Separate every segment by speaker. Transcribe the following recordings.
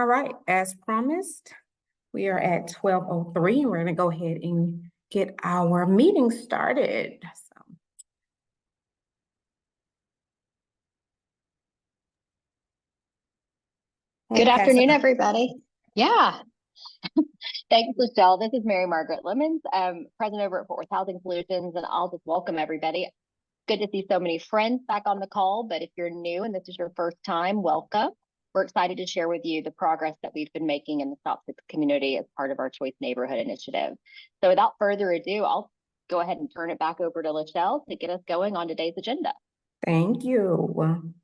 Speaker 1: All right, as promised, we are at 12:03 and we're gonna go ahead and get our meeting started.
Speaker 2: Good afternoon, everybody. Yeah. Thanks, Michelle. This is Mary Margaret Lemons, president over at Fort Worth Housing Solutions, and I'll just welcome everybody. Good to see so many friends back on the call, but if you're new and this is your first time, welcome. We're excited to share with you the progress that we've been making in the Stop 6 community as part of our Choice Neighborhood Initiative. So without further ado, I'll go ahead and turn it back over to Lachelle to get us going on today's agenda.
Speaker 1: Thank you.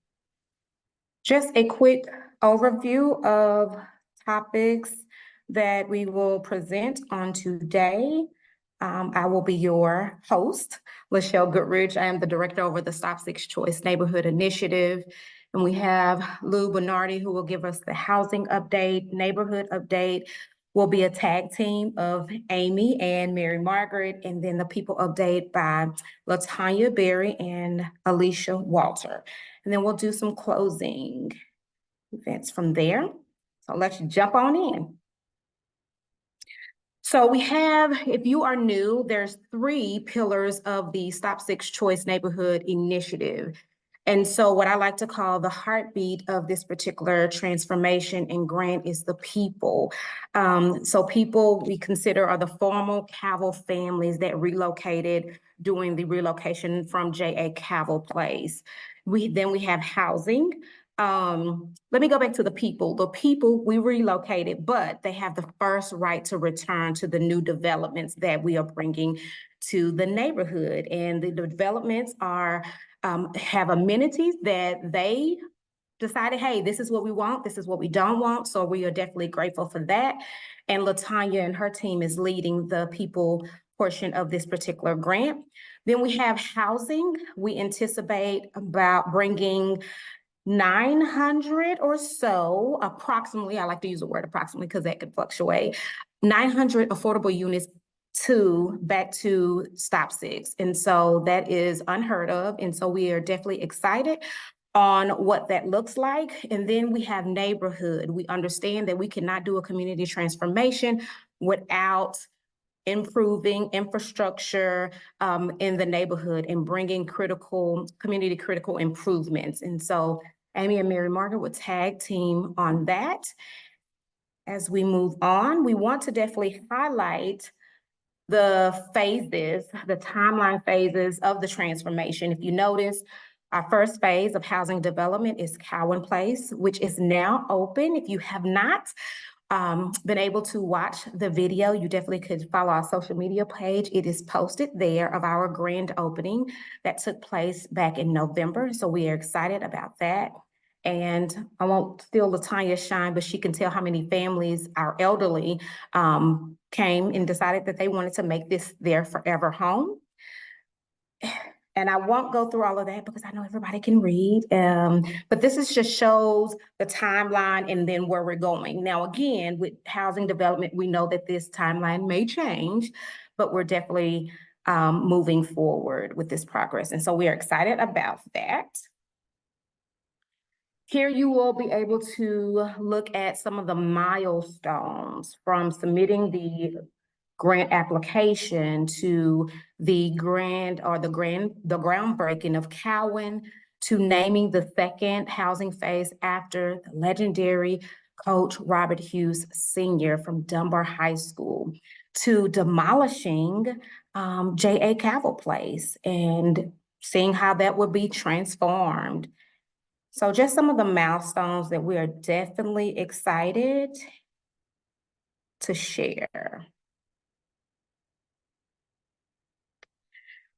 Speaker 1: Just a quick overview of topics that we will present on today. I will be your host, Lachelle Goodridge. I am the director over the Stop 6 Choice Neighborhood Initiative. And we have Lou Bernardi, who will give us the housing update, neighborhood update. Will be a tag team of Amy and Mary Margaret, and then the people update by Latanya Berry and Alicia Walter. And then we'll do some closing events from there. So let's jump on in. So we have, if you are new, there's 3 pillars of the Stop 6 Choice Neighborhood Initiative. And so what I like to call the heartbeat of this particular transformation and grant is the people. So people we consider are the former Cavill families that relocated during the relocation from J.A. Cavill Place. Then we have housing. Let me go back to the people. The people we relocated, but they have the first right to return to the new developments that we are bringing to the neighborhood. And the developments are have amenities that they decided, hey, this is what we want, this is what we don't want. So we are definitely grateful for that. And Latanya and her team is leading the people portion of this particular grant. Then we have housing. We anticipate about bringing 900 or so, approximately, I like to use the word approximately because that could fluctuate, 900 affordable units back to Stop 6. And so that is unheard of. And so we are definitely excited on what that looks like. And then we have neighborhood. We understand that we cannot do a community transformation without improving infrastructure in the neighborhood and bringing community critical improvements. And so Amy and Mary Margaret would tag team on that. As we move on, we want to definitely highlight the phases, the timeline phases of the transformation. If you notice, our first phase of housing development is Cowan Place, which is now open. If you have not been able to watch the video, you definitely could follow our social media page. It is posted there of our grand opening that took place back in November. So we are excited about that. And I won't steal Latanya's shine, but she can tell how many families, our elderly, came and decided that they wanted to make this their forever home. And I won't go through all of that because I know everybody can read. But this is just shows the timeline and then where we're going. Now, again, with housing development, we know that this timeline may change, but we're definitely moving forward with this progress. And so we are excited about that. Here you will be able to look at some of the milestones from submitting the grant application to the groundbreaking of Cowan, to naming the second housing phase after the legendary coach Robert Hughes Sr. from Dunbar High School, to demolishing J.A. Cavill Place and seeing how that would be transformed. So just some of the milestones that we are definitely excited to share.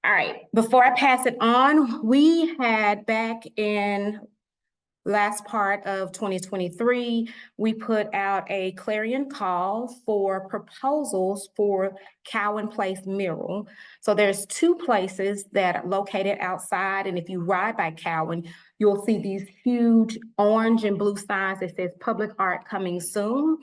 Speaker 1: All right, before I pass it on, we had back in last part of 2023, we put out a clarion call for proposals for Cowan Place mural. So there's 2 places that are located outside, and if you ride by Cowan, you'll see these huge orange and blue signs that says public art coming soon.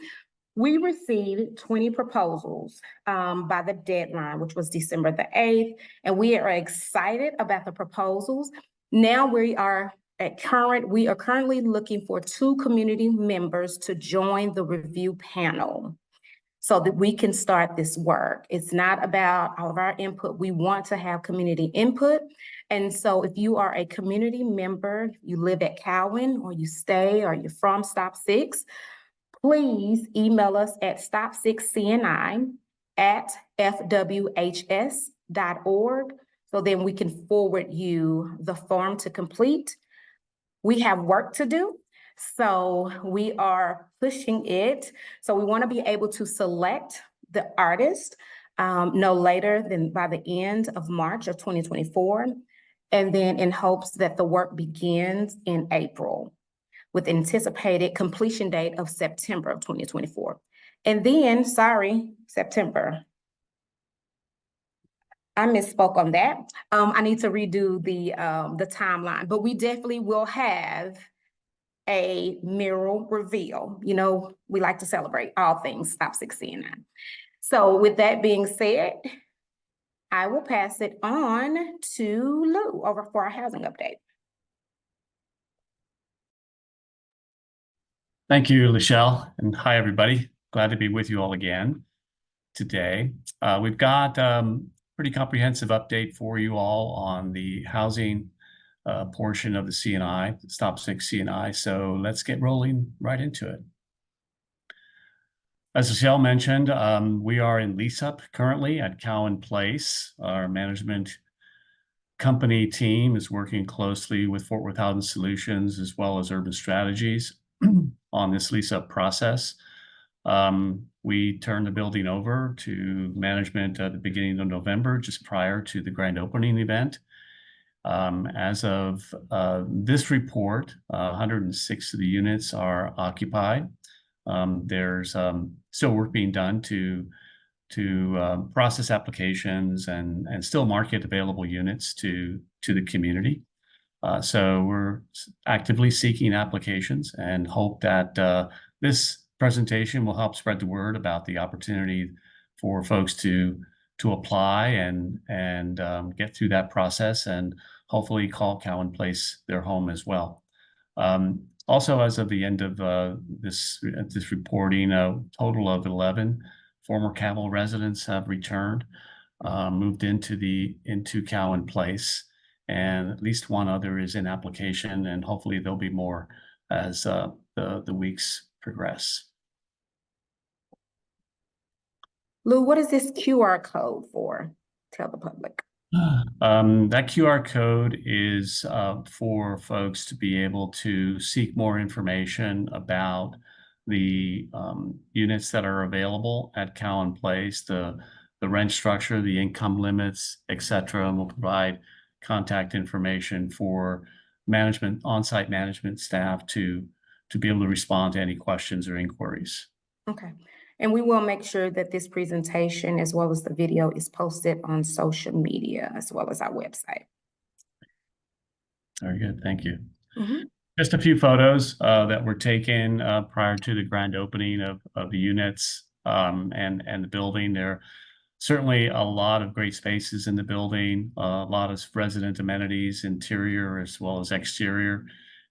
Speaker 1: We received 20 proposals by the deadline, which was December the 8th, and we are excited about the proposals. Now we are we are currently looking for 2 community members to join the review panel so that we can start this work. It's not about all of our input. We want to have community input. And so if you are a community member, you live at Cowan, or you stay, or you're from Stop 6, please email us at stop6cni@fwhs.org, so then we can forward you the form to complete. We have work to do, so we are pushing it. So we want to be able to select the artist no later than by the end of March of 2024, and then in hopes that the work begins in April, with anticipated completion date of September of 2024. And then, September. I misspoke on that. I need to redo the timeline, but we definitely will have a mural reveal. You know, we like to celebrate all things Stop 6 CNI. So with that being said, I will pass it on to Lou over for our housing update.
Speaker 3: Thank you, Lachelle, and hi, everybody. Glad to be with you all again today. We've got pretty comprehensive update for you all on the housing portion of the CNI, Stop 6 CNI. So let's get rolling right into it. As Lachelle mentioned, we are in lease up currently at Cowan Place. Our management company team is working closely with Fort Worth Housing Solutions as well as Urban Strategies on this lease up process. We turned the building over to management at the beginning of November, just prior to the grand opening event. As of this report, 106 of the units are occupied. There's still work being done to process applications and still market available units to the community. So we're actively seeking applications and hope that this presentation will help spread the word about the opportunity for folks to apply and get through that process and hopefully call Cowan Place their home as well. Also, as of the end of this reporting, a total of 11 former Cabell residents have returned, moved into Cowan Place, and at least one other is in application, and hopefully there'll be more as the weeks progress.
Speaker 1: Lou, what is this QR code for? Tell the public.
Speaker 3: That QR code is for folks to be able to seek more information about the units that are available at Cowan Place, the rent structure, the income limits, etc. And we'll provide contact information for management, on-site management staff to be able to respond to any questions or inquiries.
Speaker 1: Okay. And we will make sure that this presentation, as well as the video, is posted on social media, as well as our website.
Speaker 3: Very good, thank you.
Speaker 1: Mm-hmm.
Speaker 3: Just a few photos that were taken prior to the grand opening of the units and the building. There are certainly a lot of great spaces in the building, a lot of resident amenities, interior as well as exterior,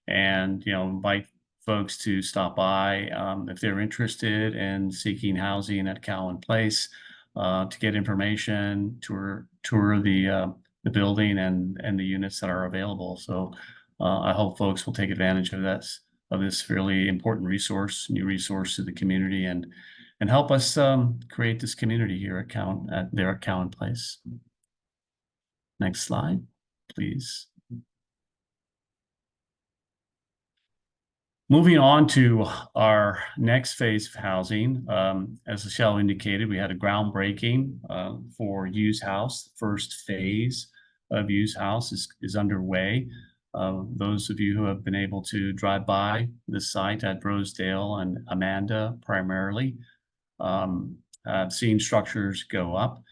Speaker 3: and invite folks to stop by if they're interested in seeking housing at Cowan Place, to get information, tour the building and the units that are available. So I hope folks will take advantage of this fairly important new resource to the community and help us create this community here at Cowan Place. Next slide, please. Moving on to our next phase of housing, as Lachelle indicated, we had a groundbreaking for Hughes House. The first phase of Hughes House is underway. Those of you who have been able to drive by the site at Rosedale and Amanda primarily have seen structures go up.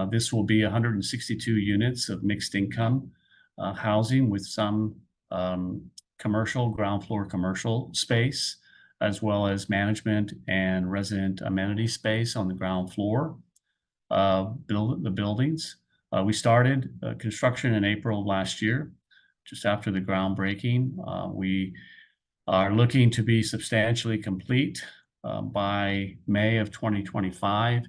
Speaker 3: This will be 162 units of mixed income housing with some commercial, ground floor commercial space, as well as management and resident amenity space on the ground floor of the buildings. We started construction in April of last year. just after the groundbreaking. We are looking to be substantially complete by May of 2025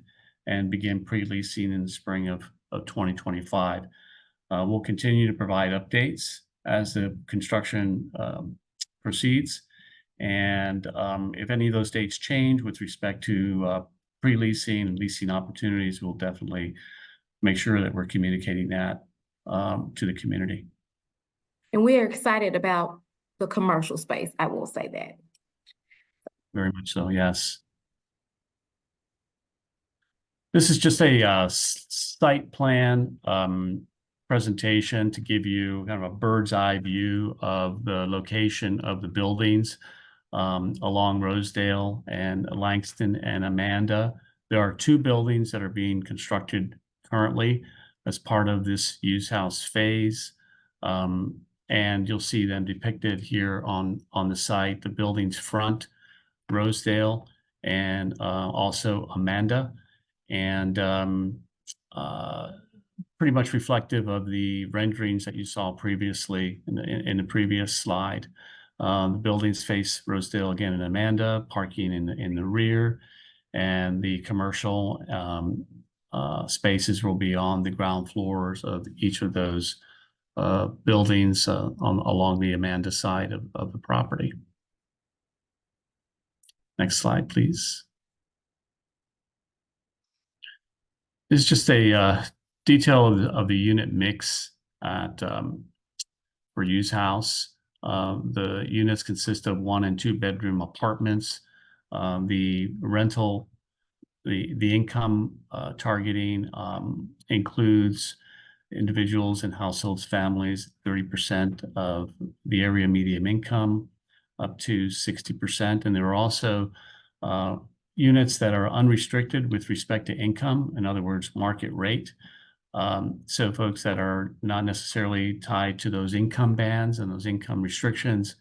Speaker 3: and begin pre-leasing in the spring of 2025. We'll continue to provide updates as the construction proceeds. And if any of those dates change with respect to pre-leasing and leasing opportunities, we'll definitely make sure that we're communicating that to the community.
Speaker 1: And we're excited about the commercial space, I will say that.
Speaker 3: Very much so, yes. This is just a site plan presentation to give you kind of a bird's eye view of the location of the buildings along Rosedale and Langston and Amanda. There are 2 buildings that are being constructed currently as part of this use house phase. And you'll see them depicted here on the site, the building's front, Rosedale, and also Amanda. And pretty much reflective of the renderings that you saw previously in the previous slide. The buildings face Rosedale again and Amanda, parking in the rear, and the commercial spaces will be on the ground floors of each of those buildings along the Amanda side of the property. Next slide, please. This is just a detail of the unit mix at for use house. The units consist of 1 and 2 bedroom apartments. The rental, the income targeting includes individuals and households, families, 30% of the area median income, up to 60%. And there are also units that are unrestricted with respect to income, in other words, market rate. So folks that are not necessarily tied to those income bands and those income restrictions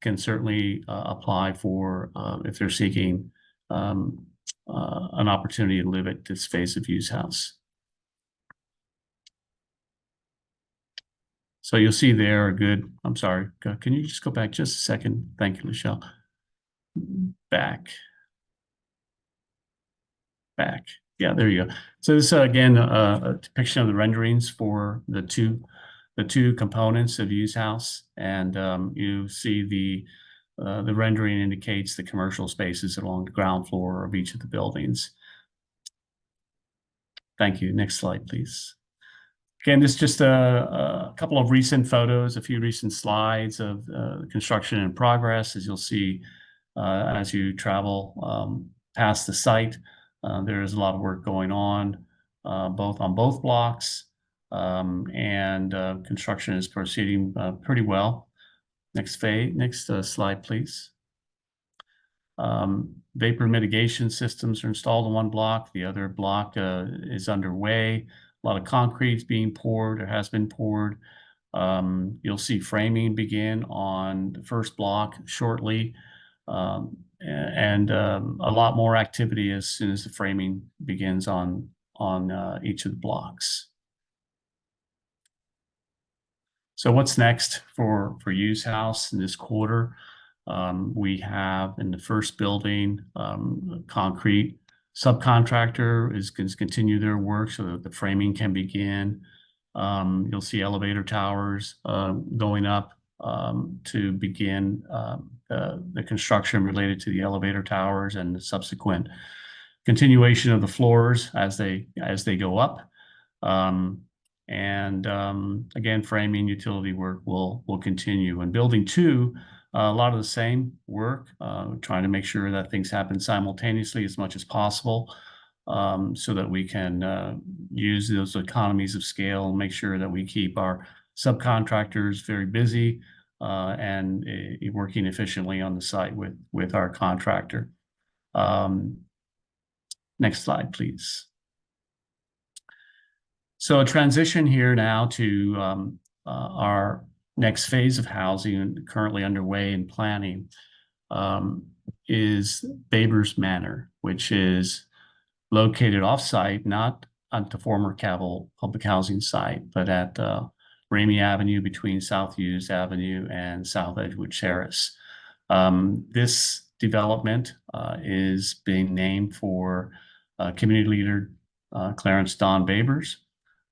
Speaker 3: can certainly apply for if they're seeking an opportunity to live at this phase of use house. So you'll see there a good, I'm sorry, can you just go back just a second? Thank you, Michelle. Back. Yeah, there you go. So this again a depiction of the renderings for the two components of use house, and you see the rendering indicates the commercial spaces along the ground floor of each of the buildings. Thank you. Next slide, please. Again, this is just a couple of recent photos, a few recent slides of construction in progress. As you'll see as you travel past the site, there is a lot of work going on both blocks, and construction is proceeding pretty well. Next slide, please. Vapor mitigation systems are installed in one block. The other block is underway. A lot of concrete's being poured or has been poured. You'll see framing begin on the first block shortly, and a lot more activity as soon as the framing begins on each of the blocks. So what's next for use house in this quarter? We have in the first building, concrete subcontractor is going to continue their work so that the framing can begin. You'll see elevator towers going up to begin the construction related to the elevator towers and the subsequent continuation of the floors as they go up. Again, framing utility work will continue. In building 2, a lot of the same work, trying to make sure that things happen simultaneously as much as possible, so that we can use those economies of scale and make sure that we keep our subcontractors very busy and working efficiently on the site with our contractor. Next slide, please. So a transition here now to our next phase of housing currently underway in planning is Babers Manor, which is located off-site, not at the former Cabell Public Housing site, but at Ramey Avenue between South Hughes Avenue and South Edgewood Terrace. This development is being named for community leader Clarence Don Babers,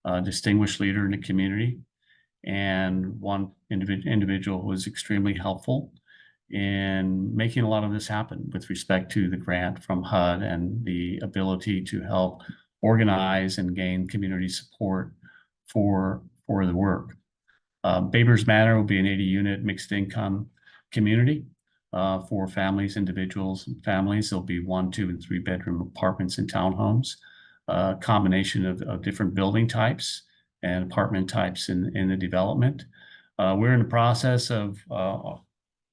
Speaker 3: a distinguished leader in the community, and one individual who was extremely helpful in making a lot of this happen with respect to the grant from HUD and the ability to help organize and gain community support for the work. Babers Manor will be an 80-unit mixed income community for families, individuals, and families. There'll be 1, 2, and 3 bedroom apartments and townhomes, a combination of different building types and apartment types in the development. We're in the process of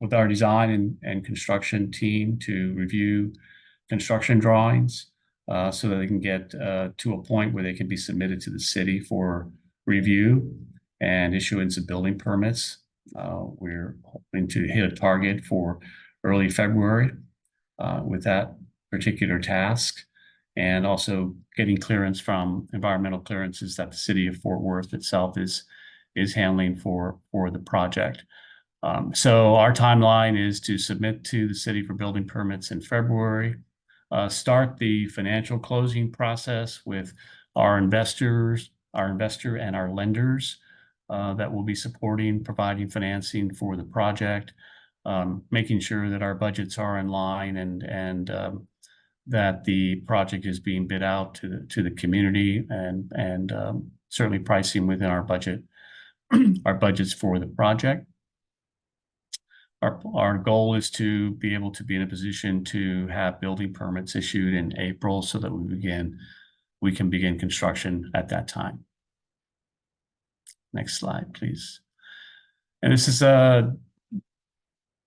Speaker 3: with our design and construction team to review construction drawings so that they can get to a point where they can be submitted to the city for review and issuance of building permits. We're hoping to hit a target for early February with that particular task, and also getting clearance from environmental clearances that the city of Fort Worth itself is handling for the project. So our timeline is to submit to the city for building permits in February, start the financial closing process with our investor and our lenders that will be providing financing for the project, making sure that our budgets are in line and that the project is being bid out to the community and certainly pricing within our budget, our budgets for the project. Our goal is to be able to be in a position to have building permits issued in April so that we can begin construction at that time. Next slide, please. And this is a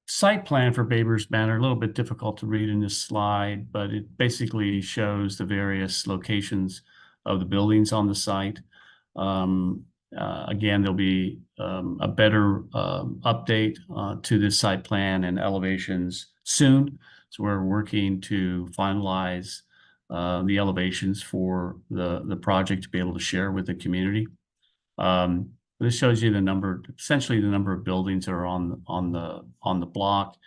Speaker 3: site plan for Babers Manor, a little bit difficult to read in this slide, but it basically shows the various locations of the buildings on the site. Again, there'll be a better update to this site plan and elevations soon. So we're working to finalize the elevations for the project to be able to share with the community. This shows you essentially the number of buildings that are on the block,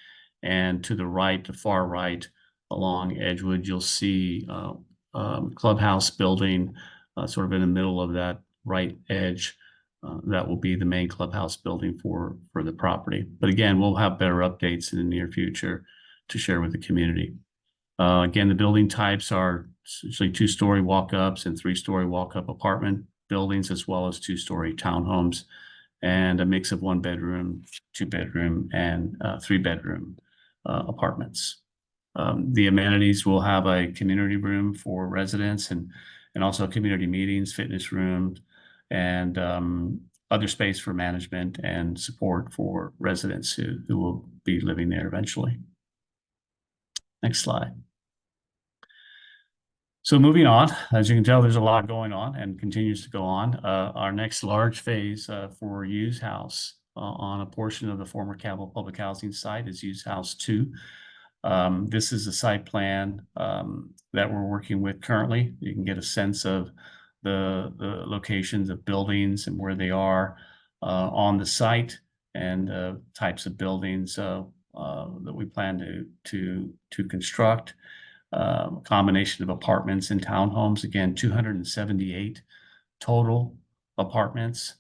Speaker 3: and to the right, the far right along Edgewood, you'll see clubhouse building sort of in the middle of that right edge. That will be the main clubhouse building for the property. But again, we'll have better updates in the near future to share with the community. Again, the building types are essentially 2-story walk-ups and 3-story walk-up apartment buildings, as well as 2-story townhomes, and a mix of 1-bedroom, 2-bedroom, and 3-bedroom apartments. The amenities will have a community room for residents and also community meetings, fitness rooms, and other space for management and support for residents who will be living there eventually. Next slide. So moving on, as you can tell, there's a lot going on and continues to go on. Our next large phase for Hughes House on a portion of the former Cabell Public Housing site is Hughes House 2. This is a site plan that we're working with currently. You can get a sense of the locations of buildings and where they are on the site, and types of buildings that we plan to construct. A combination of apartments and townhomes. Again, 278 total apartments.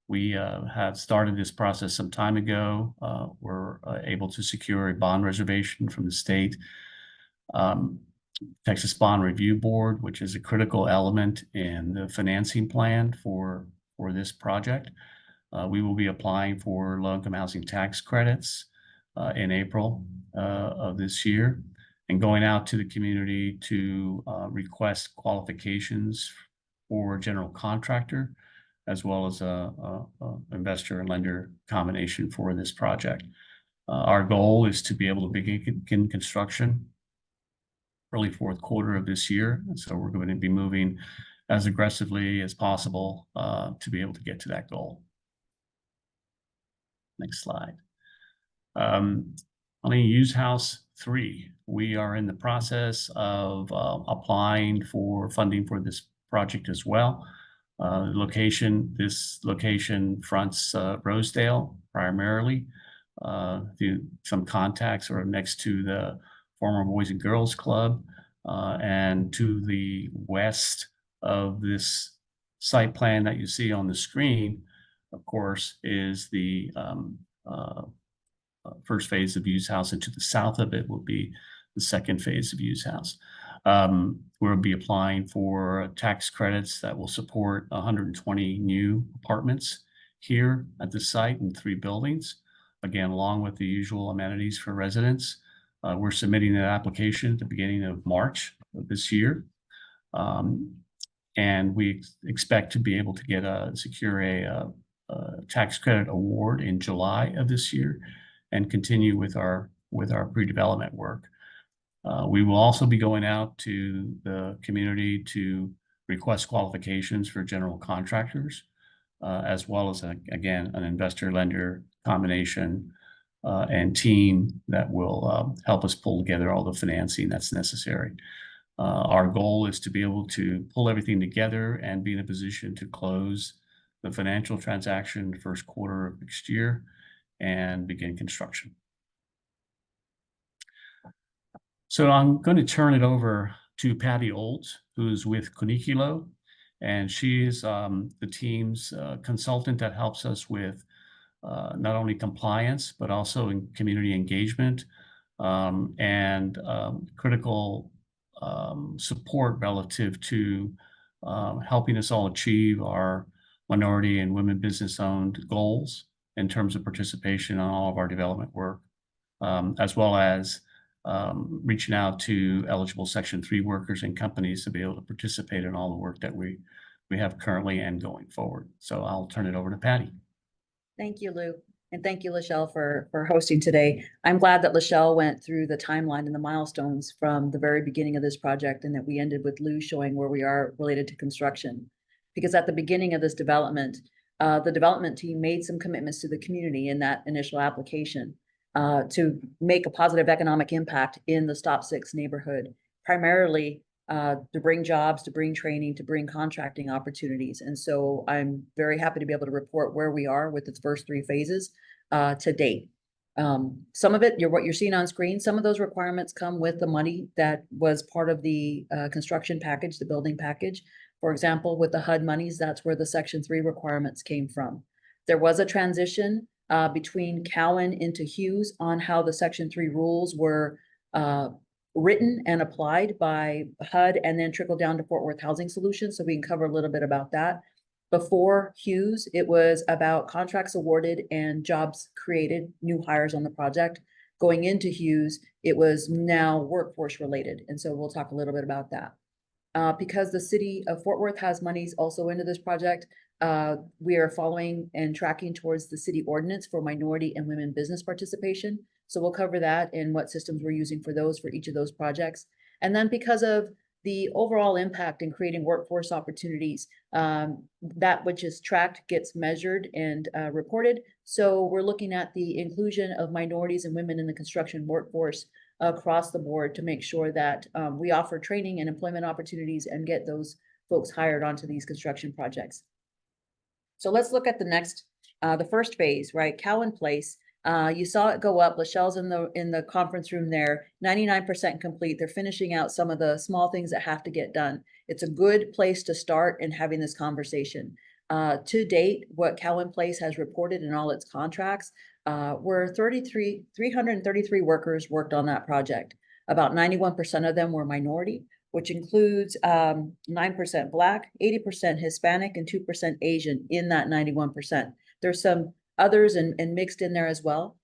Speaker 3: We have started this process some time ago. We're able to secure a bond reservation from the state Texas Bond Review Board, which is a critical element in the financing plan for this project. We will be applying for low-income housing tax credits in April of this year, and going out to the community to request qualifications for general contractor, as well as a investor and lender combination for this project. Our goal is to be able to begin construction early fourth quarter of this year. And so we're going to be moving as aggressively as possible to be able to get to that goal. Next slide. On Hughes House 3, we are in the process of applying for funding for this project as well. This location fronts Rosedale primarily, through some contacts or next to the former Boys and Girls Club, and to the west of this site plan that you see on the screen, of course, is the first phase of Hughes House, and to the south of it will be the second phase of Hughes House. We'll be applying for tax credits that will support 120 new apartments here at the site in 3 buildings, again, along with the usual amenities for residents. We're submitting an application at the beginning of March of this year. And we expect to be able to secure a tax credit award in July of this year and continue with our pre-development work. We will also be going out to the community to request qualifications for general contractors, as well as, again, an investor-lender combination and team that will help us pull together all the financing that's necessary. Our goal is to be able to pull everything together and be in a position to close the financial transaction the first quarter of next year and begin construction. So I'm going to turn it over to Patty Olds, who's with Cuniculo, and she is the team's consultant that helps us with not only compliance, but also in community engagement and critical support relative to helping us all achieve our minority and women business-owned goals in terms of participation on all of our development work, as well as reaching out to eligible Section 3 workers and companies to be able to participate in all the work that we have currently and going forward. So I'll turn it over to Patty.
Speaker 4: Thank you, Lou. And thank you, Lachelle, for hosting today. I'm glad that Lachelle went through the timeline and the milestones from the very beginning of this project, and that we ended with Lou showing where we are related to construction. Because at the beginning of this development, the development team made some commitments to the community in that initial application to make a positive economic impact in the Stop 6 neighborhood, primarily to bring jobs, to bring training, to bring contracting opportunities. And so I'm very happy to be able to report where we are with its first 3 phases to date. Some of it, what you're seeing on screen, some of those requirements come with the money that was part of the construction package, the building package. For example, with the HUD monies, that's where the Section 3 requirements came from. There was a transition between Cowan into Hughes on how the Section 3 rules were written and applied by HUD, and then trickled down to Fort Worth Housing Solutions. So we can cover a little bit about that. Before Hughes, it was about contracts awarded and jobs created, new hires on the project. Going into Hughes, it was now workforce related. And so we'll talk a little bit about that. Because the city of Fort Worth has monies also into this project, we are following and tracking towards the city ordinance for minority and women business participation. So we'll cover that and what systems we're using for each of those projects. And then because of the overall impact in creating workforce opportunities, that which is tracked gets measured and reported. So we're looking at the inclusion of minorities and women in the construction workforce across the board to make sure that we offer training and employment opportunities and get those folks hired onto these construction projects. So let's look at the first phase, right? Cowan Place. You saw it go up. Lachelle's in the conference room there, 99% complete. They're finishing out some of the small things that have to get done. It's a good place to start in having this conversation. To date, what Cowan Place has reported in all its contracts were 333 workers worked on that project. About 91% of them were minority, which includes 9% Black, 80% Hispanic, and 2% Asian in that 91%. There's some others and mixed in there as well.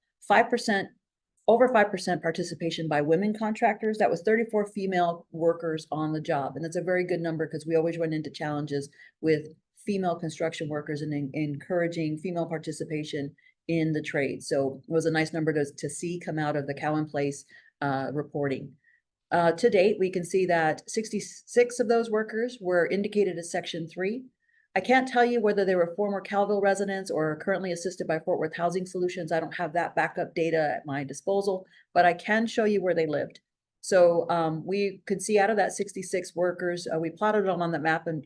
Speaker 4: Over 5% participation by women contractors. That was 34 female workers on the job. And that's a very good number because we always run into challenges with female construction workers and encouraging female participation in the trade. So it was a nice number to see come out of the Cowan Place reporting. To date, we can see that 66 of those workers were indicated as Section 3. I can't tell you whether they were former Calville residents or currently assisted by Fort Worth Housing Solutions. I don't have that backup data at my disposal, but I can show you where they lived. So we could see out of that 66 workers, we plotted them on the map, and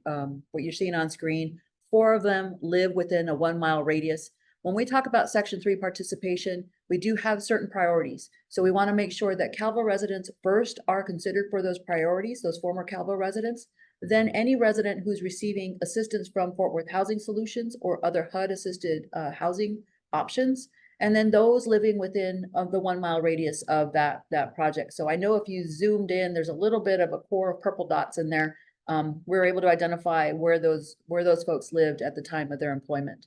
Speaker 4: what you're seeing on screen, 4 of them live within a 1 mile radius. When we talk about Section 3 participation, we do have certain priorities. So we want to make sure that Calvo residents first are considered for those priorities, those former Calvo residents. Then any resident who's receiving assistance from Fort Worth Housing Solutions or other HUD-assisted housing options, and then those living within the 1 mile radius of that project. So I know if you zoomed in, there's a little bit of a core of purple dots in there. We're able to identify where those folks lived at the time of their employment.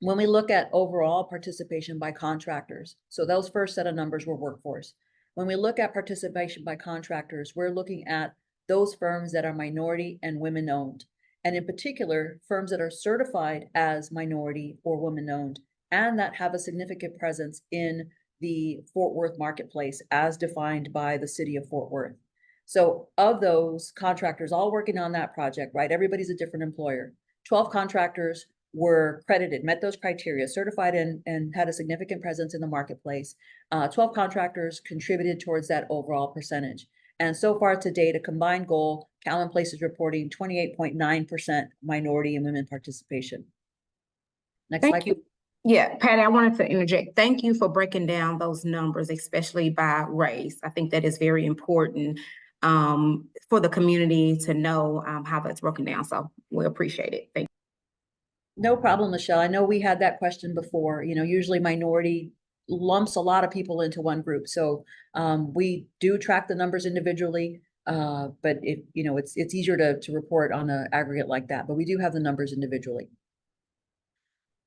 Speaker 4: When we look at overall participation by contractors, so those first set of numbers were workforce. When we look at participation by contractors, we're looking at those firms that are minority and women owned, and in particular, firms that are certified as minority or women owned, and that have a significant presence in the Fort Worth marketplace as defined by the city of Fort Worth. So of those contractors all working on that project, right, everybody's a different employer. 12 contractors were credited, met those criteria, certified and had a significant presence in the marketplace. 12 contractors contributed towards that overall percentage. And so far to date, a combined goal, Cowan Place is reporting 28.9% minority and women participation. Next slide.
Speaker 1: Thank you. Yeah, Patty, I wanted to interject. Thank you for breaking down those numbers, especially by race. I think that is very important for the community to know how that's broken down. So we appreciate it. Thank you.
Speaker 4: No problem, Michelle. I know we had that question before. You know, usually minority lumps a lot of people into one group. So we do track the numbers individually, but it's easier to report on an aggregate like that. But we do have the numbers individually.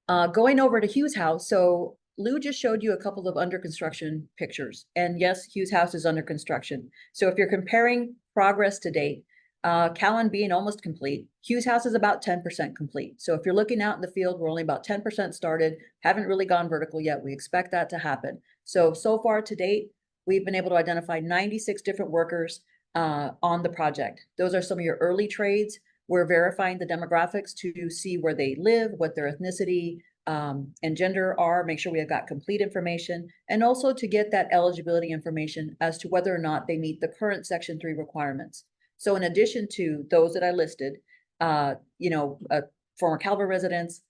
Speaker 4: Going over to Hughes House. So Lou just showed you a couple of under construction pictures. And yes, Hughes House is under construction. So if you're comparing progress to date, Cowan being almost complete, Hughes House is about 10% complete. So if you're looking out in the field, we're only about 10% started, haven't really gone vertical yet. We expect that to happen. So far to date, we've been able to identify 96 different workers on the project. Those are some of your early trades. We're verifying the demographics to see where they live, what their ethnicity and gender are, make sure we have got complete information, and also to get that eligibility information as to whether or not they meet the current Section 3 requirements. So in addition to those that I listed, former Calvo residents,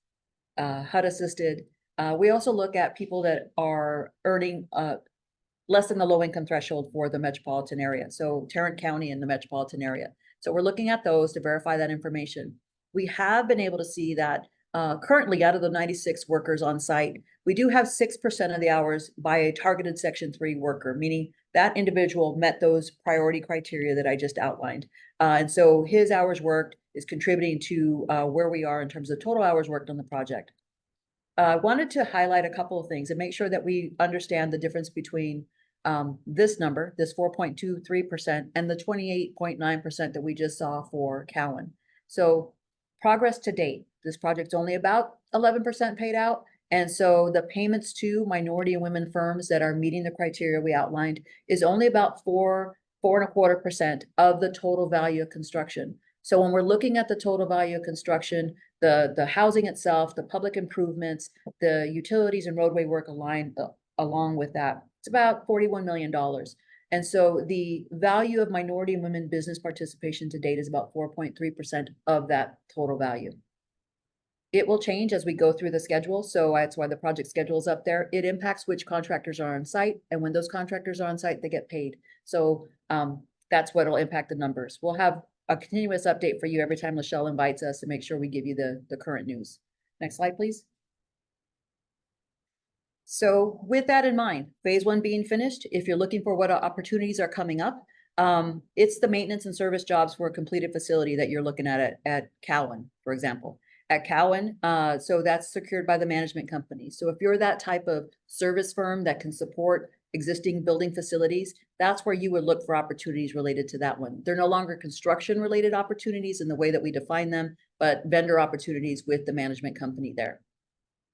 Speaker 4: HUD assisted, we also look at people that are earning less than the low income threshold for the metropolitan area. So Tarrant County and the metropolitan area. So we're looking at those to verify that information. We have been able to see that currently out of the 96 workers on site, we do have 6% of the hours by a targeted Section 3 worker, meaning that individual met those priority criteria that I just outlined. And so his hours worked is contributing to where we are in terms of total hours worked on the project. I wanted to highlight a couple of things and make sure that we understand the difference between this number, this 4.23%, and the 28.9% that we just saw for Cowan. So progress to date, this project's only about 11% paid out. And so the payments to minority and women firms that are meeting the criteria we outlined is only about 4.25% of the total value of construction. So when we're looking at the total value of construction, the housing itself, the public improvements, the utilities and roadway work along with that, it's about $41 million. And so the value of minority and women business participation to date is about 4.3% of that total value. It will change as we go through the schedule. So that's why the project schedule is up there. It impacts which contractors are on site. And when those contractors are on site, they get paid. So that's what will impact the numbers. We'll have a continuous update for you every time Lachelle invites us to make sure we give you the current news. Next slide, please. So with that in mind, phase 1 being finished, if you're looking for what opportunities are coming up, it's the maintenance and service jobs for a completed facility that you're looking at Cowan, for example. At Cowan, so that's secured by the management company. So if you're that type of service firm that can support existing building facilities, that's where you would look for opportunities related to that one. They're no longer construction related opportunities in the way that we define them, but vendor opportunities with the management company there.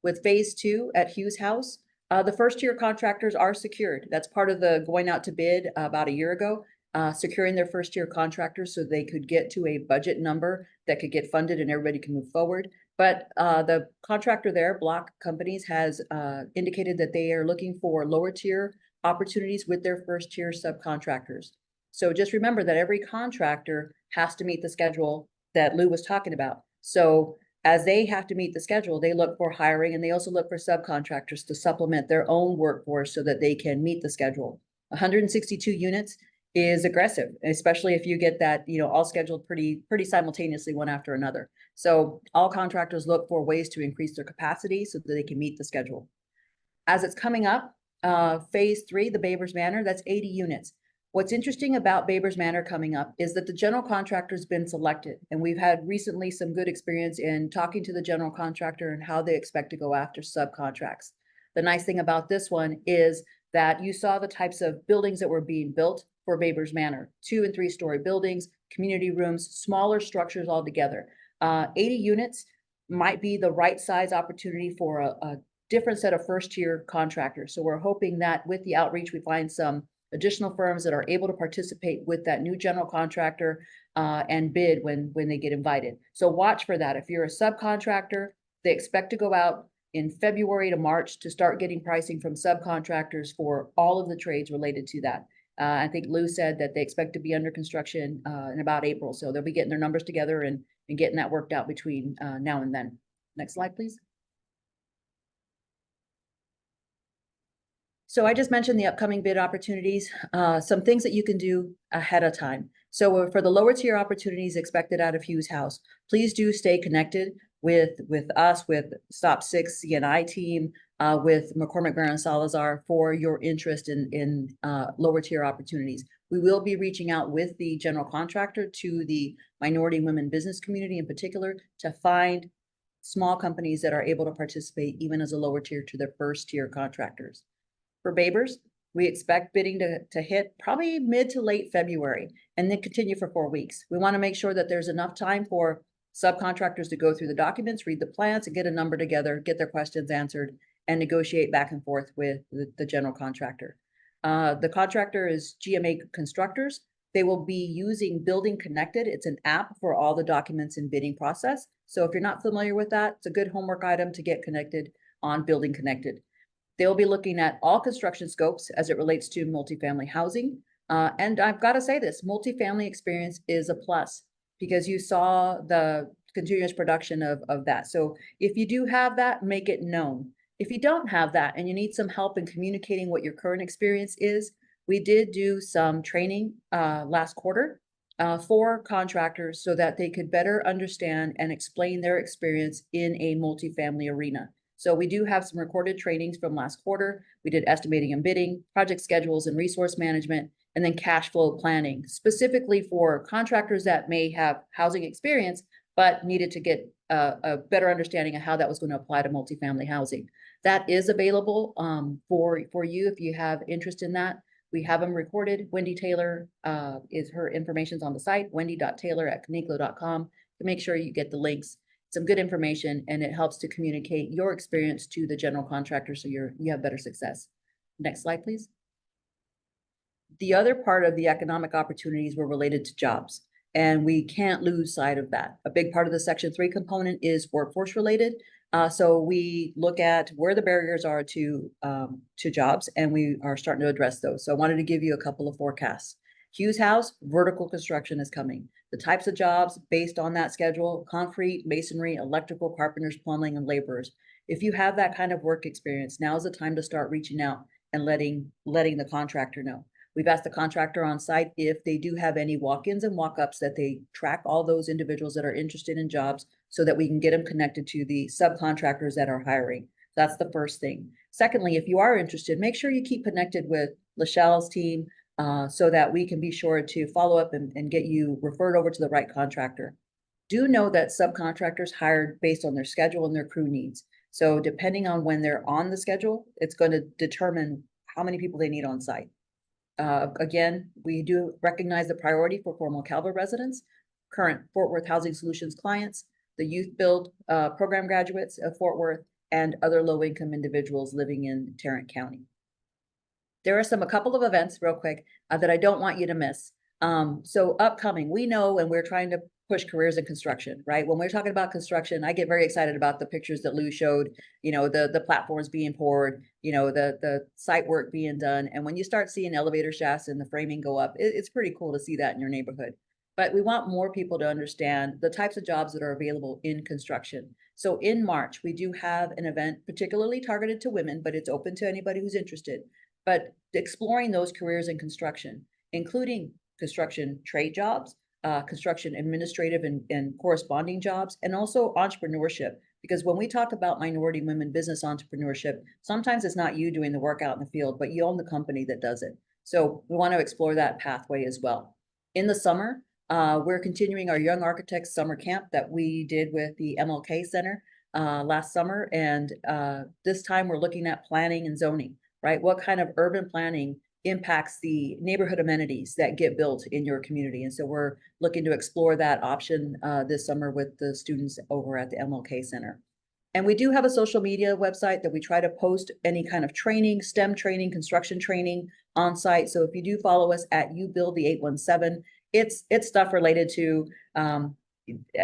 Speaker 4: With phase 2 at Hughes House, the first year contractors are secured. That's part of the going out to bid about a year ago, securing their first year contractors so they could get to a budget number that could get funded and everybody can move forward. But the contractor there, Block Companies, has indicated that they are looking for lower tier opportunities with their first tier subcontractors. So just remember that every contractor has to meet the schedule that Lou was talking about. So as they have to meet the schedule, they look for hiring, and they also look for subcontractors to supplement their own workforce so that they can meet the schedule. 162 units is aggressive, especially if you get that, all scheduled pretty simultaneously one after another. So all contractors look for ways to increase their capacity so that they can meet the schedule. As it's coming up, phase 3, the Babers Manor, that's 80 units. What's interesting about Babers Manor coming up is that the general contractor's been selected, and we've had recently some good experience in talking to the general contractor and how they expect to go after subcontracts. The nice thing about this one is that you saw the types of buildings that were being built for Babers Manor, 2- and 3-story buildings, community rooms, smaller structures altogether. 80 units might be the right size opportunity for a different set of first-tier contractors. So we're hoping that with the outreach, we find some additional firms that are able to participate with that new general contractor and bid when they get invited. So watch for that. If you're a subcontractor, they expect to go out in February to March to start getting pricing from subcontractors for all of the trades related to that. I think Lou said that they expect to be under construction in about April. So they'll be getting their numbers together and getting that worked out between now and then. Next slide, please. So I just mentioned the upcoming bid opportunities, some things that you can do ahead of time. So for the lower tier opportunities expected out of Hughes House, please do stay connected with us, with Stop 6 CNI team, with McCormick Baron Salazar for your interest in lower tier opportunities. We will be reaching out with the general contractor to the minority women business community in particular to find small companies that are able to participate even as a lower tier to their first tier contractors. For Babers, we expect bidding to hit probably mid to late February and then continue for 4 weeks. We want to make sure that there's enough time for subcontractors to go through the documents, read the plans, and get a number together, get their questions answered, and negotiate back and forth with the general contractor. The contractor is GMA Constructors. They will be using Building Connected. It's an app for all the documents and bidding process. So if you're not familiar with that, it's a good homework item to get connected on Building Connected. They'll be looking at all construction scopes as it relates to multifamily housing. And I've got to say this, multifamily experience is a plus because you saw the continuous production of that. So if you do have that, make it known. If you don't have that and you need some help in communicating what your current experience is, we did do some training last quarter for contractors so that they could better understand and explain their experience in a multifamily arena. So we do have some recorded trainings from last quarter. We did estimating and bidding, project schedules and resource management, and then cash flow planning, specifically for contractors that may have housing experience, but needed to get a better understanding of how that was going to apply to multifamily housing. That is available for you if you have interest in that. We have them recorded. Wendy Taylor is her information's on the site, wendy.taylor@caniclo.com, to make sure you get the links. Some good information, and it helps to communicate your experience to the general contractor so you have better success. Next slide, please. The other part of the economic opportunities were related to jobs, and we can't lose sight of that. A big part of the Section 3 component is workforce related. So we look at where the barriers are to jobs, and we are starting to address those. So I wanted to give you a couple of forecasts. Hughes House, vertical construction is coming. The types of jobs based on that schedule: concrete, masonry, electrical, carpenters, plumbing, and laborers. If you have that kind of work experience, now is the time to start reaching out and letting the contractor know. We've asked the contractor on site if they do have any walk-ins and walk-ups, that they track all those individuals that are interested in jobs so that we can get them connected to the subcontractors that are hiring. That's the first thing. Secondly, if you are interested, make sure you keep connected with Lachelle's team, so that we can be sure to follow up and get you referred over to the right contractor. Do know that subcontractors hired based on their schedule and their crew needs. So depending on when they're on the schedule, it's going to determine how many people they need on site. Again, we do recognize the priority for Fort Moncalva residents, current Fort Worth Housing Solutions clients, the Youth Build program graduates of Fort Worth, and other low-income individuals living in Tarrant County. There are a couple of events real quick that I don't want you to miss. So upcoming, we know, and we're trying to push careers in construction, right? When we're talking about construction, I get very excited about the pictures that Lou showed, the platforms being poured, the site work being done. And when you start seeing elevator shafts and the framing go up, it's pretty cool to see that in your neighborhood. But we want more people to understand the types of jobs that are available in construction. So in March, we do have an event particularly targeted to women, but it's open to anybody who's interested. But exploring those careers in construction, including construction trade jobs, construction administrative and corresponding jobs, and also entrepreneurship. Because when we talk about minority women business entrepreneurship, sometimes it's not you doing the work out in the field, but you own the company that does it. So we want to explore that pathway as well. In the summer, we're continuing our Young Architects Summer Camp that we did with the MLK Center last summer. And this time we're looking at planning and zoning, right? What kind of urban planning impacts the neighborhood amenities that get built in your community? And so we're looking to explore that option this summer with the students over at the MLK Center. And we do have a social media website that we try to post any kind of training, STEM training, construction training on site. So if you do follow us at YouBuild817, it's stuff related to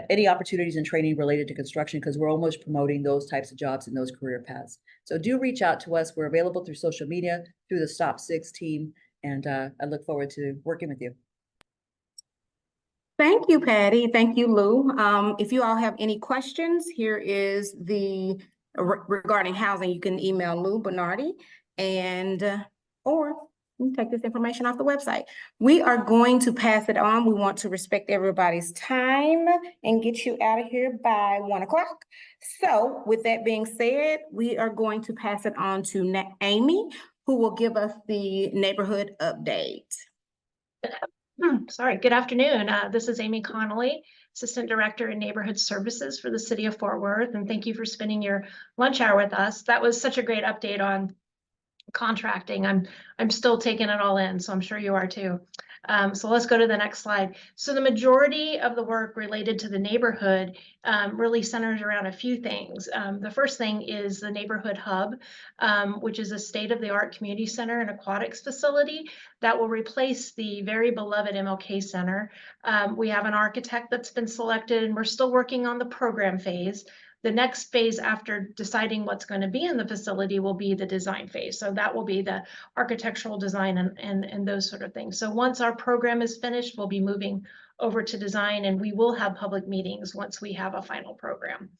Speaker 4: any opportunities and training related to construction, because we're almost promoting those types of jobs and those career paths. So do reach out to us. We're available through social media, through the Stop Six team, and I look forward to working with you.
Speaker 1: Thank you, Patty. Thank you, Lou. If you all have any questions, here is the regarding housing. You can email Lou Bernardi and or you can take this information off the website. We are going to pass it on. We want to respect everybody's time and get you out of here by 1 o'clock. So with that being said, we are going to pass it on to Amy, who will give us the neighborhood update.
Speaker 5: Sorry, good afternoon. This is Amy Connolly, Assistant Director in Neighborhood Services for the City of Fort Worth, and thank you for spending your lunch hour with us. That was such a great update on contracting. I'm still taking it all in, so I'm sure you are too. So let's go to the next slide. So the majority of the work related to the neighborhood really centers around a few things. The first thing is the Neighborhood Hub, which is a state-of-the-art community center and aquatics facility that will replace the very beloved MLK Center. We have an architect that's been selected, and we're still working on the program phase. The next phase after deciding what's going to be in the facility will be the design phase. So that will be the architectural design and those sort of things. So once our program is finished, we'll be moving over to design, and we will have public meetings once we have a final program.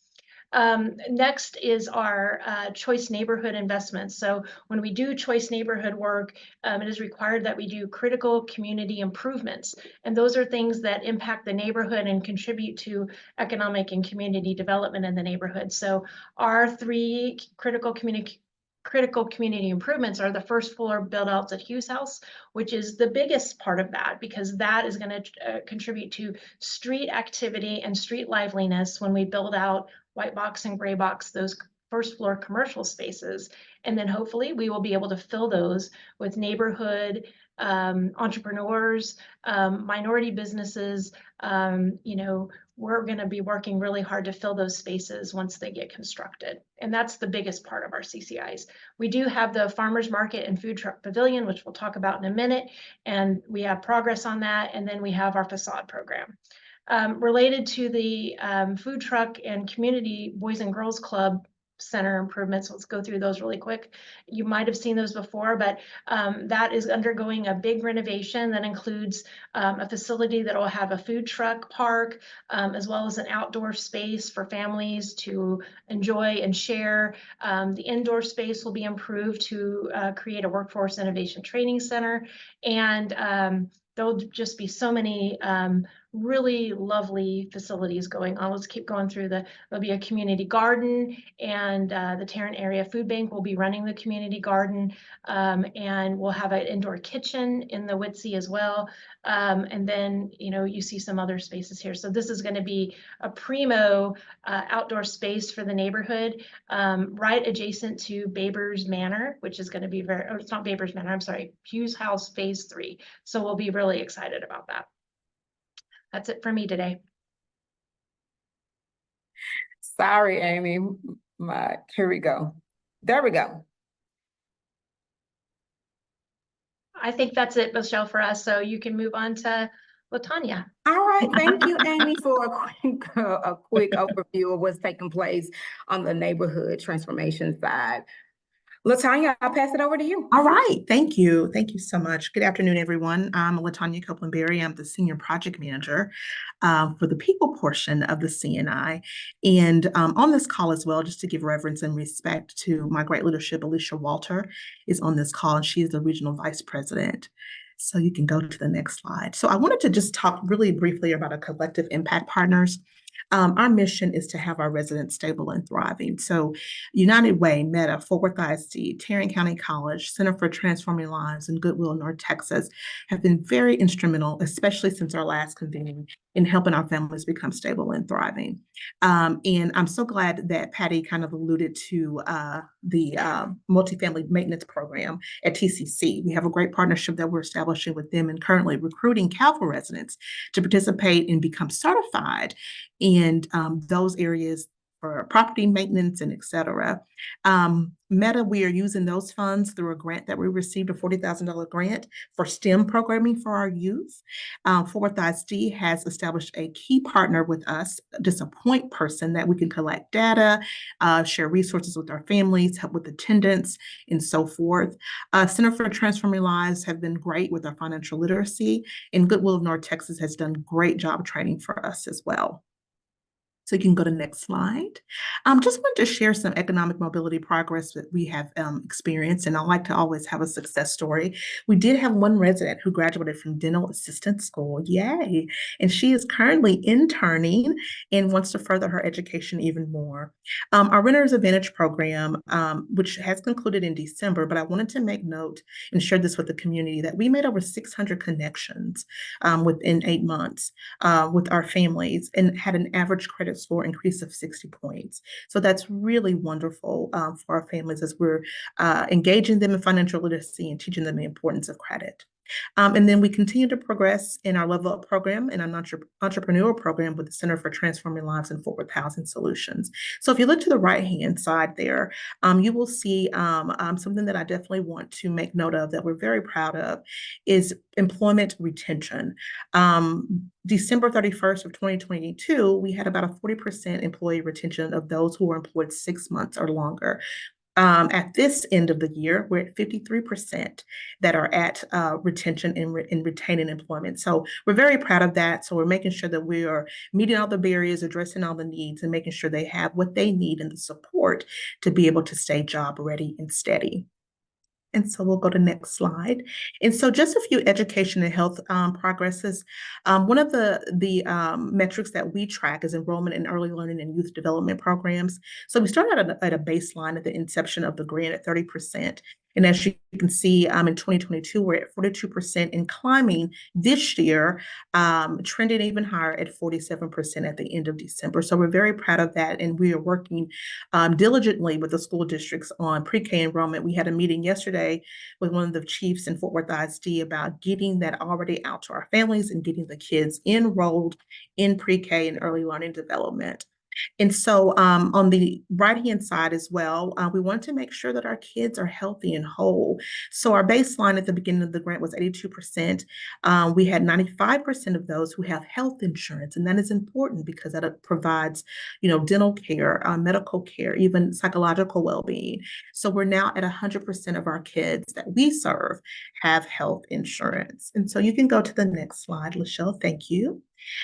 Speaker 5: Next is our choice neighborhood investments. So when we do choice neighborhood work, it is required that we do critical community improvements. And those are things that impact the neighborhood and contribute to economic and community development in the neighborhood. So our 3 critical community improvements are the first floor build outs at Hughes House, which is the biggest part of that, because that is going to contribute to street activity and street liveliness when we build out white box and gray box, those first floor commercial spaces. And then hopefully we will be able to fill those with neighborhood entrepreneurs, minority businesses. We're going to be working really hard to fill those spaces once they get constructed. And that's the biggest part of our CCIs. We do have the farmers market and food truck pavilion, which we'll talk about in a minute. And we have progress on that. And then we have our facade program. Related to the food truck and community Boys and Girls Club Center improvements, let's go through those really quick. You might have seen those before, but that is undergoing a big renovation that includes a facility that will have a food truck park, as well as an outdoor space for families to enjoy and share. The indoor space will be improved to create a workforce innovation training center. And there'll just be so many really lovely facilities going on. Let's keep going through there'll be a community garden, and the Tarrant Area Food Bank will be running the community garden, and we'll have an indoor kitchen in the WITSE as well. And then, you see some other spaces here. So this is going to be a primo outdoor space for the neighborhood, right adjacent to Babers Manor, which is going to be it's not Babers Manor, I'm sorry, Hughes House Phase 3. So we'll be really excited about that. That's it for me today.
Speaker 1: Sorry, Amy. Here we go. There we go.
Speaker 5: I think that's it, Michelle, for us. So you can move on to Latanya.
Speaker 1: All right, thank you, Amy, for a quick overview of what's taking place on the neighborhood transformation side. Latanya, I'll pass it over to you.
Speaker 6: All right, thank you. Thank you so much. Good afternoon, everyone. I'm Latanya Copeland-Berry. I'm the Senior Project Manager for the people portion of the CNI. And on this call as well, just to give reverence and respect to my great leadership, Alicia Walter is on this call, and she is the Regional Vice President. So you can go to the next slide. So I wanted to just talk really briefly about our collective impact partners. Our mission is to have our residents stable and thriving. So United Way, Meta, Fort Worth ISD, Tarrant County College, Center for Transforming Lives, and Goodwill North Texas have been very instrumental, especially since our last convening, in helping our families become stable and thriving. And I'm so glad that Patty kind of alluded to the multifamily maintenance program at TCC. We have a great partnership that we're establishing with them and currently recruiting Calvo residents to participate and become certified in those areas for property maintenance and et cetera. Meta, we are using those funds through a grant that we received, a $40,000 grant for STEM programming for our youth. Fort Worth ISD has established a key partner with us, just a point person that we can collect data, share resources with our families, help with attendance, and so forth. Center for Transforming Lives have been great with our financial literacy, and Goodwill of North Texas has done a great job training for us as well. So you can go to the next slide. Just wanted to share some economic mobility progress that we have experienced, and I like to always have a success story. We did have one resident who graduated from dental assistant school, yay! And she is currently interning and wants to further her education even more. Our Renters Advantage program, which has concluded in December, but I wanted to make note and share this with the community that we made over 600 connections within 8 months with our families and had an average credit score increase of 60 points. So that's really wonderful for our families as we're engaging them in financial literacy and teaching them the importance of credit. And then we continue to progress in our Level Up program and an entrepreneurial program with the Center for Transforming Lives and Fort Worth Housing Solutions. So if you look to the right-hand side there, you will see something that I definitely want to make note of that we're very proud of is employment retention. December 31st of 2022, we had about a 40% employee retention of those who were employed 6 months or longer. At this end of the year, we're at 53% that are at retention and retaining employment. So we're very proud of that. So we're making sure that we are meeting all the barriers, addressing all the needs, and making sure they have what they need and the support to be able to stay job ready and steady. And so we'll go to next slide. And so just a few education and health progresses. One of the metrics that we track is enrollment in early learning and youth development programs. So we started at a baseline at the inception of the grant at 30%. And as you can see, in 2022, we're at 42% and climbing this year, trending even higher at 47% at the end of December. So we're very proud of that. And we are working diligently with the school districts on pre-K enrollment. We had a meeting yesterday with one of the chiefs in Fort Worth ISD about getting that already out to our families and getting the kids enrolled in pre-K and early learning development. And so on the right-hand side as well, we want to make sure that our kids are healthy and whole. So our baseline at the beginning of the grant was 82%. We had 95% of those who have health insurance, and that is important because that provides, dental care, medical care, even psychological well-being. So we're now at 100% of our kids that we serve have health insurance. And so you can go to the next slide, Lachelle. Thank you.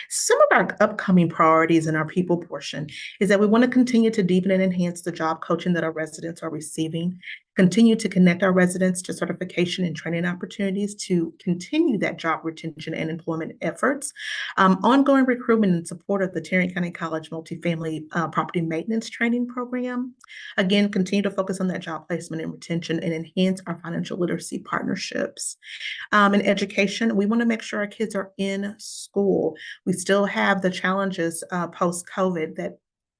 Speaker 6: Some of our upcoming priorities in our people portion is that we want to continue to deepen and enhance the job coaching that our residents are receiving, continue to connect our residents to certification and training opportunities to continue that job retention and employment efforts, ongoing recruitment and support of the Tarrant County College multifamily property maintenance training program. Again, continue to focus on that job placement and retention and enhance our financial literacy partnerships. In education, we want to make sure our kids are in school. We still have the challenges post-COVID that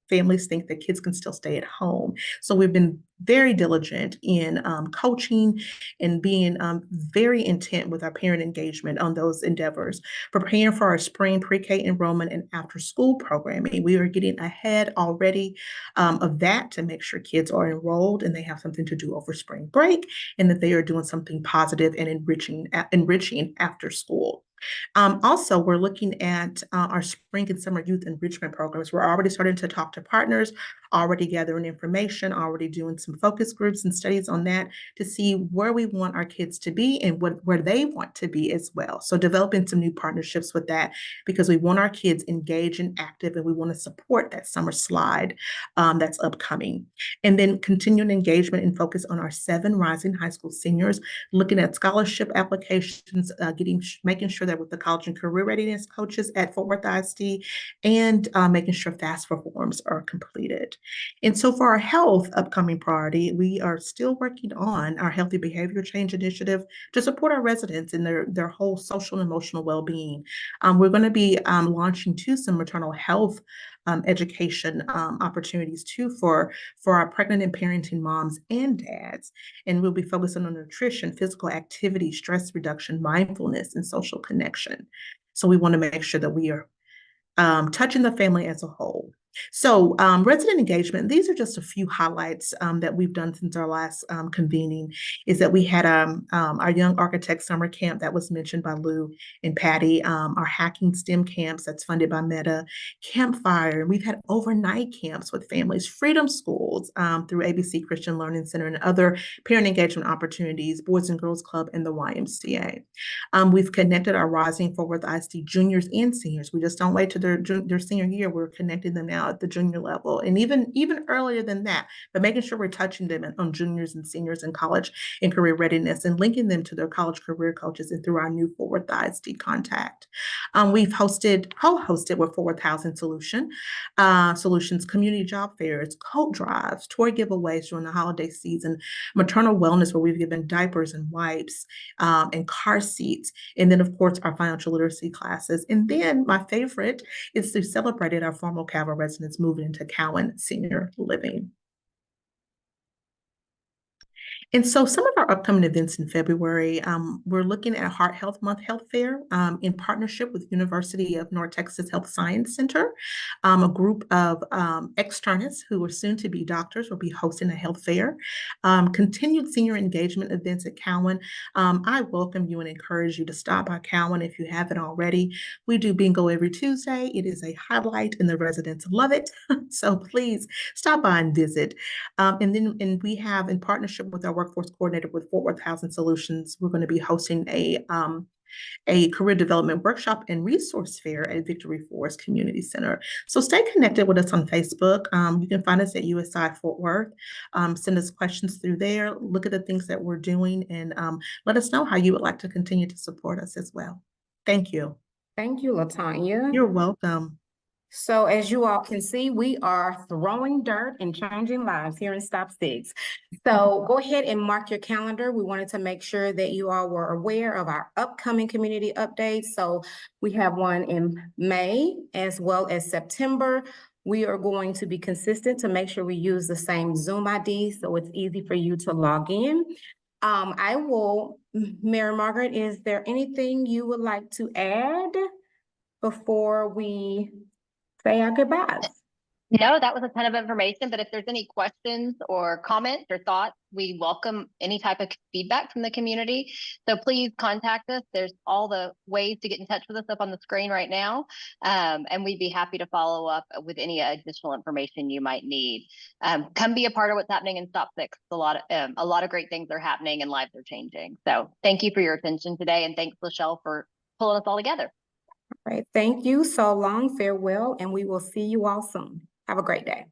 Speaker 6: families think that kids can still stay at home. So we've been very diligent in coaching and being very intent with our parent engagement on those endeavors. Preparing for our spring pre-K enrollment and after-school programming, we are getting ahead already of that to make sure kids are enrolled and they have something to do over spring break and that they are doing something positive and enriching after school. Also, we're looking at our spring and summer youth enrichment programs. We're already starting to talk to partners, already gathering information, already doing some focus groups and studies on that to see where we want our kids to be and where they want to be as well. So developing some new partnerships with that because we want our kids engaged and active and we want to support that summer slide that's upcoming. And then continuing engagement and focus on our 7 rising high school seniors, looking at scholarship applications, making sure that with the college and career readiness coaches at Fort Worth ISD and making sure FAFSA forms are completed. And so for our health upcoming priority, we are still working on our healthy behavior change initiative to support our residents in their whole social and emotional well-being. We're going to be launching some maternal health education opportunities too for our pregnant and parenting moms and dads. And we'll be focusing on nutrition, physical activity, stress reduction, mindfulness, and social connection. So we want to make sure that we are touching the family as a whole. So resident engagement, these are just a few highlights that we've done since our last convening, is that we had our Young Architect Summer Camp that was mentioned by Lou and Patty, our Hacking STEM camps that's funded by Meta, Campfire. We've had overnight camps with families, Freedom Schools through ABC Christian Learning Center and other parent engagement opportunities, Boys and Girls Club and the YMCA. We've connected our Rising Fort Worth ISD juniors and seniors. We just don't wait to their senior year. We're connecting them now at the junior level and even earlier than that, but making sure we're touching them on juniors and seniors in college and career readiness and linking them to their college career coaches and through our new Fort Worth ISD contact. We've co-hosted with Fort Worth Housing Solutions community job fairs, coat drives, toy giveaways during the holiday season, maternal wellness where we've given diapers and wipes and car seats, and then of course our financial literacy classes. And then my favorite is to celebrate our formal Calvary residents moving into Cowan Senior Living. And so some of our upcoming events in February, we're looking at Heart Health Month Health Fair in partnership with University of North Texas Health Science Center. A group of externists who are soon to be doctors will be hosting a health fair. Continued senior engagement events at Cowan. I welcome you and encourage you to stop by Cowan if you haven't already. We do bingo every Tuesday. It is a highlight and the residents love it. So please stop by and visit. And we have, in partnership with our workforce coordinator with Fort Worth Housing Solutions, we're going to be hosting a career development workshop and resource fair at Victory Forest Community Center. So stay connected with us on Facebook. You can find us at USI Fort Worth. Send us questions through there. Look at the things that we're doing and let us know how you would like to continue to support us as well. Thank you.
Speaker 1: Thank you, LaTanya.
Speaker 6: You're welcome.
Speaker 1: So as you all can see, we are throwing dirt and changing lives here in Stop Six. So go ahead and mark your calendar. We wanted to make sure that you all were aware of our upcoming community updates. So we have one in May as well as September. We are going to be consistent to make sure we use the same Zoom ID so it's easy for you to log in. Mary Margaret, is there anything you would like to add before we say our goodbyes?
Speaker 2: No, that was a ton of information, but if there's any questions or comments or thoughts, we welcome any type of feedback from the community. So please contact us. There's all the ways to get in touch with us up on the screen right now. And we'd be happy to follow up with any additional information you might need. Come be a part of what's happening in Stop Six. A lot of great things are happening and lives are changing. So thank you for your attention today. And thanks, Lachelle, for pulling us all together.
Speaker 1: All right, thank you. So long, farewell, and we will see you all soon. Have a great day.